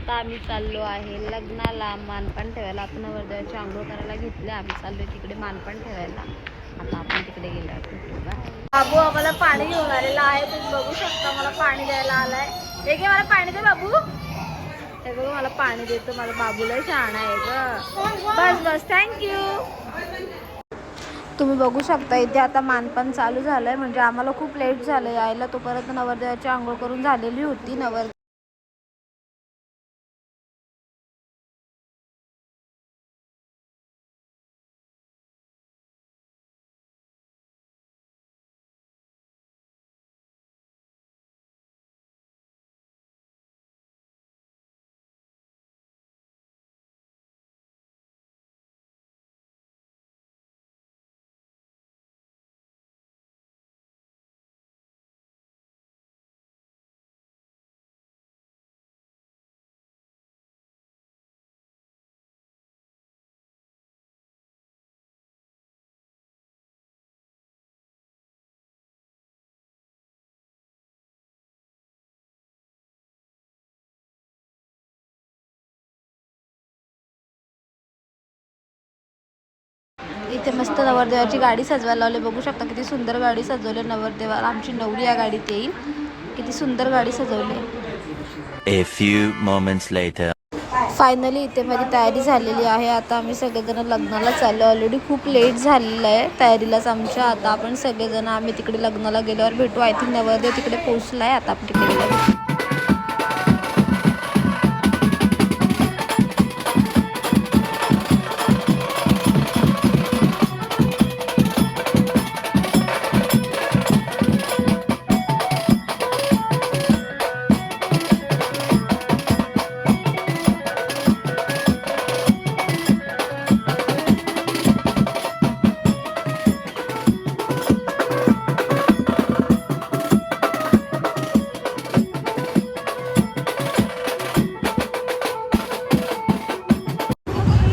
आता आम्ही चाललो आहे लग्नाला मानपान ठेवायला. आपण नवरदेवाची आंघोळ करायला घेतले, आम्ही चाललोय तिकडे मानपान ठेवायला. आता आपण तिकडे गेलो. बाबू आम्हाला पाणी घेऊन आलेला आहे, तुम्ही बघू शकता. मला पाणी द्यायला आलाय. हे घे, मला पाणी दे बाबू. हे बघू मला पाणी देतो. माझा बाबूला शहाणा आहे ग. बस बस, थँक्यू. तुम्ही बघू शकता इथे आता मानपान चालू झालंय. म्हणजे आम्हाला खूप लेट झालं यायला. तोपर्यंत नवरदेवाची आंघोळ करून झालेली होती. इथे मस्त नवरदेवाची गाडी सजवायला लावली. बघू शकता किती सुंदर गाडी सजवली नवरदेवाला. आमची नवरी या गाडीत येईल. किती सुंदर गाडी सजवली. A few moments later. Finally इथे माझी तयारी झालेली आहे. आता आम्ही सगळेजण लग्नाला चाललो. ऑलरेडी खूप लेट झालेलं आहे तयारीलाच आमच्या. आता आपण सगळेजण आम्ही तिकडे लग्नाला गेल्यावर भेटू. आय थिंक नवरदेव तिकडे पोहोचलाय. आता आपण तिकडे गेलो.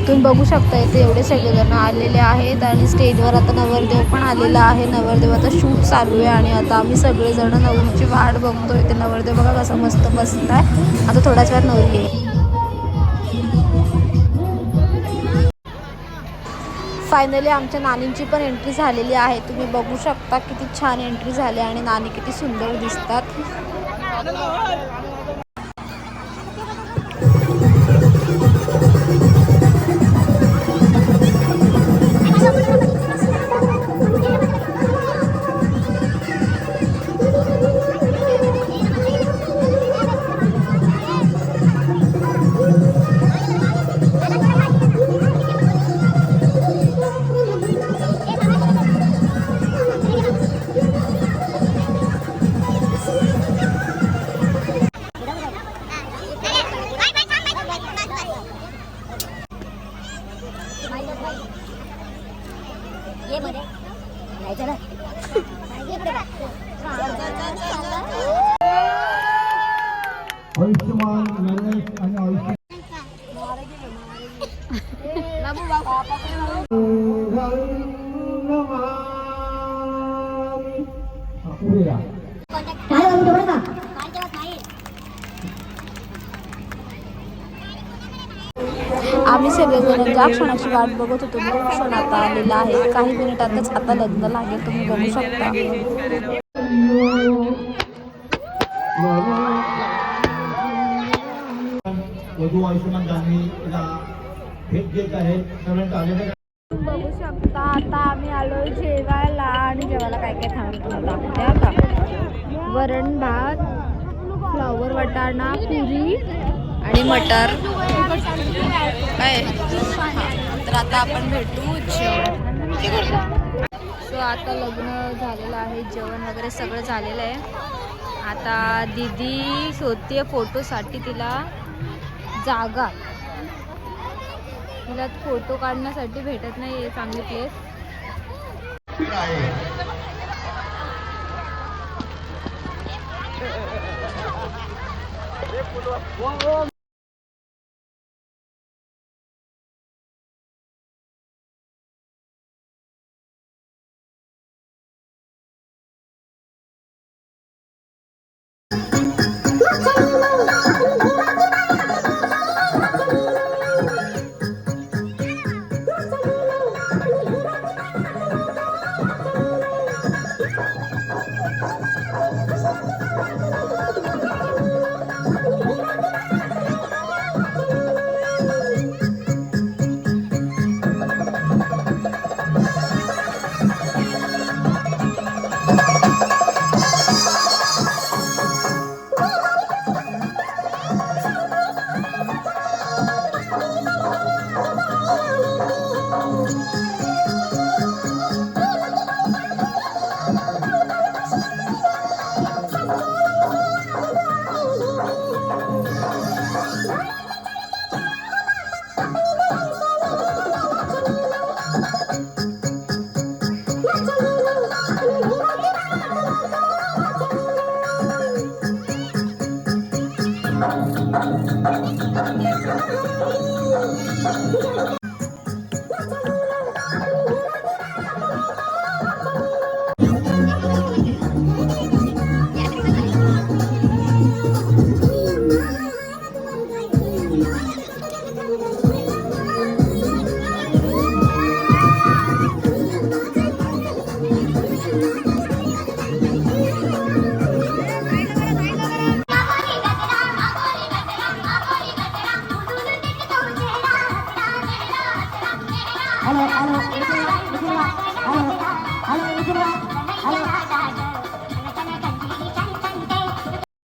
तुम्ही बघू शकता इथे एवढे सगळेजण आलेले आहेत आणि स्टेजवर आता नवरदेव पण आलेला आहे. नवरदेवाचा शूट चालू आहे आणि आता आम्ही सगळेजण नवरीची वाट बघतोय. ते नवरदेव बघा कसा मस्त बसलाय. आता थोड्याच वेळात नवरी येईल. फायनली आमच्या नानींची पण एंट्री झालेली आहे. तुम्ही बघू शकता किती छान एंट्री झाली आणि नानी किती सुंदर दिसतात. आम्ही सगळेजण ज्या क्षणाची वाट बघत होतो तो क्षण आता आलेला आहे. काही मिनिटातच आता लग्न लागेल. तुम्ही बघू शकता. वधू आयुष्यमान गांधीला भेट देत आहेत. बघू शकता आता आम्ही आलोय जेवायला आणि जेवायला काय काय थांबून दाखवत्या का. वरण भात, फ्लॉवर वाटाणा, पुरी आणि मटर काय. तर आता आपण भेटू जेवण. सो आता लग्न झालेलं आहे. जेवण वगैरे सगळं झालेलं आहे. आता दीदी शोधते फोटोसाठी तिला जागा. तिला फोटो काढण्यासाठी भेटत नाही आहे चांगली प्लेस.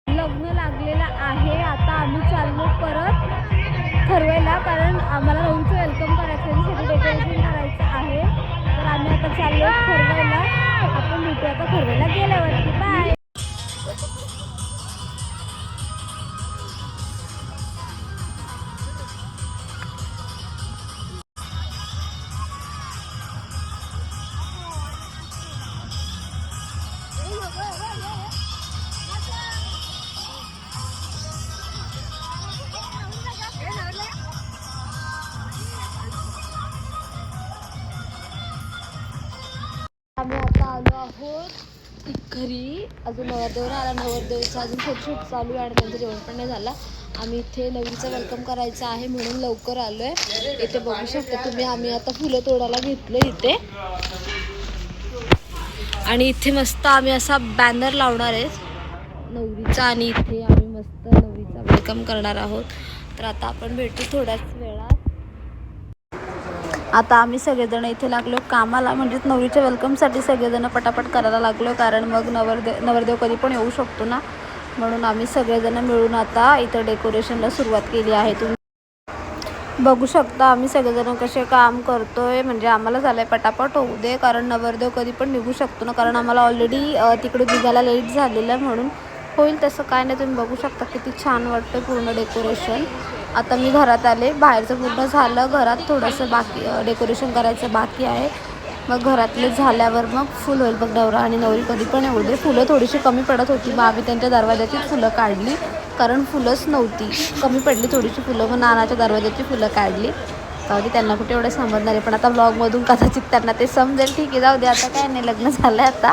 लग्न लागलेलं आहे. आता आम्ही चाललो परत ठरवायला, कारण आम्हाला नवीनचं वेलकम करायचं, त्याच्यासाठी डेकोरेशन करायचं आहे. तर आम्ही आता चाललो ठरवायला. आपण भेटू आता ठरवायला गेल्यावरती. बाय. आम्ही आता आलो आहोत घरी. अजून नवरदेव आला, नवरदेवचं अजून फोटोशूट चालू आहे आणि त्यांचं जेवण पण नाही झालं. आम्ही इथे नवीनचं वेलकम करायचं आहे म्हणून लवकर आलो आहे. इथे बघू शकता तुम्ही, आम्ही आता फुलं तोडायला घेतलं इथे. आणि इथे मस्त आम्ही असा बॅनर लावणार आहे नवरीचा, आणि इथे आम्ही मस्त नवरीचा वेलकम करणार आहोत. तर आता आपण भेटू थोड्याच वेळात. आता आम्ही सगळेजण इथे लागलो कामाला, म्हणजेच नवरीच्या वेलकमसाठी सगळेजण पटापट करायला लागलो, कारण मग नवरदेव कधी पण येऊ शकतो ना, म्हणून आम्ही सगळेजण मिळून आता इथं डेकोरेशनला सुरुवात केली आहे. तुम्ही बघू शकता आम्ही सगळेजण कसे काम करतोय, म्हणजे आम्हाला झालंय पटापट होऊ दे, कारण नवरदेव कधी पण निघू शकतो ना, कारण आम्हाला ऑलरेडी तिकडे निघायला लेट झालेलं आहे, म्हणून होईल तसं काय नाही. तुम्ही बघू शकता किती छान वाटतं पूर्ण डेकोरेशन. आता मी घरात आले, बाहेरचं पूर्ण झालं, घरात थोडंसं बाकी डेकोरेशन करायचं बाकी आहे. मग घरातले झाल्यावर मग फुल होईल बघ. नवरा आणि नवरी कधी पण येऊ दे. फुलं थोडीशी कमी पडत होती, मग आम्ही त्यांच्या दरवाजाची फुलं काढली, कारण फुलंच नव्हती, कमी पडली थोडीशी फुलं, मग नानाच्या दरवाजाची फुलं काढली. तर त्यांना कुठे एवढं समजणार आहे, पण आता ब्लॉगमधून कदाचित त्यांना ते समजेल. ठीक आहे, जाऊ दे, आता काय नाही, लग्न झालं आहे आता.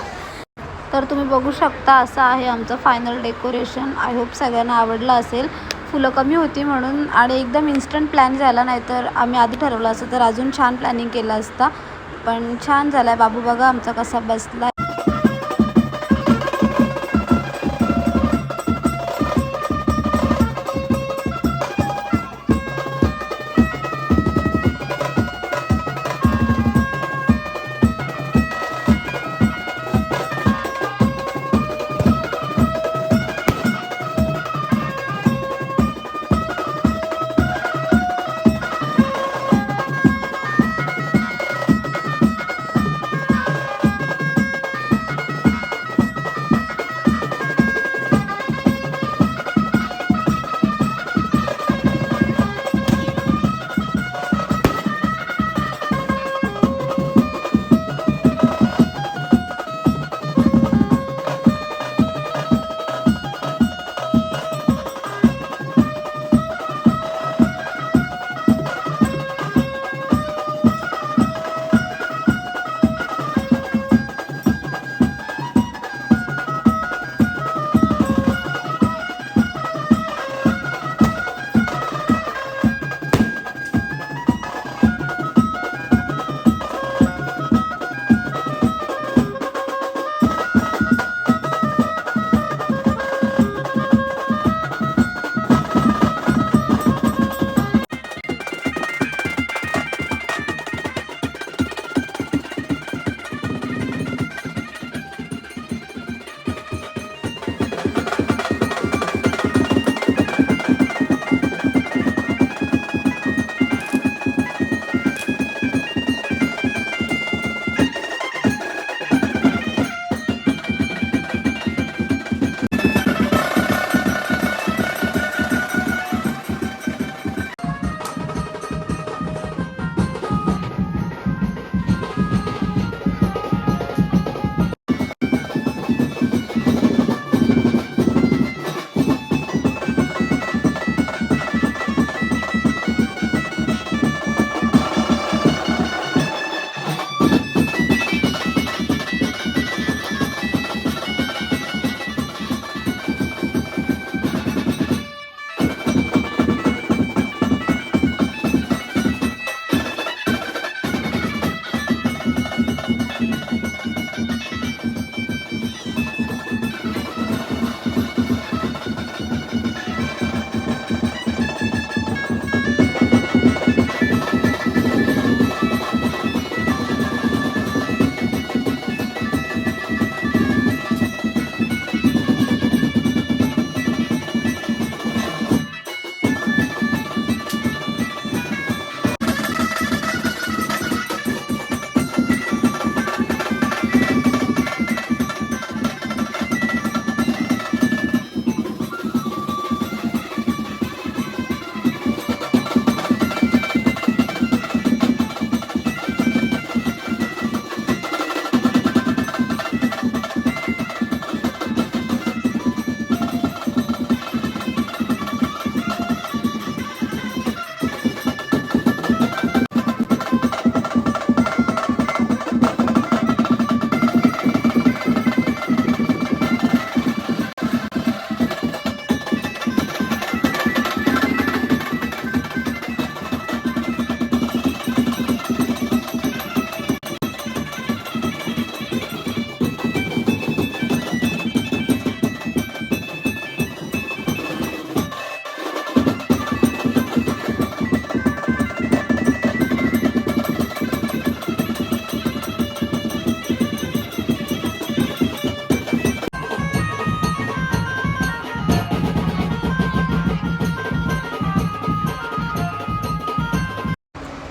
तर तुम्ही बघू शकता असं आहे आमचं फायनल डेकोरेशन. आय होप सगळ्यांना आवडलं असेल. फुलं कमी होती म्हणून, आणि एकदम इन्स्टंट प्लॅन झाला, नाही तर आम्ही आधी ठरवलं असतं तर अजून छान प्लॅनिंग केलं असता. पण छान झालं आहे. बाबू बघा आमचा कसा बसला.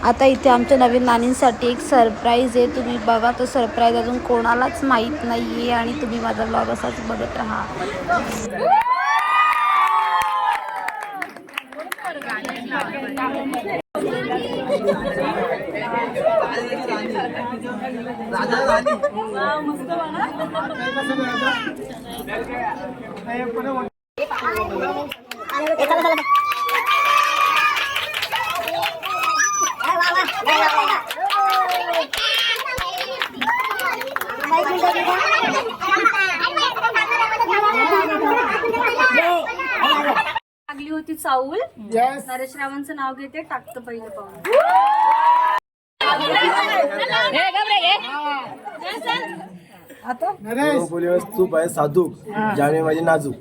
आता इथे आमच्या नवीन नानींसाठी एक सरप्राईज आहे. तुम्ही बघा तो सरप्राईज अजून कोणालाच माहीत नाही आहे आणि तुम्ही माझा ब्लॉग असाच बघत राहा. लागली होती चाऊल. नरेश रावांचं नाव घेते, टाकतं पहिलं पाऊल. पोलिओ तूप आहे साधू जाणे माझे नाजूक.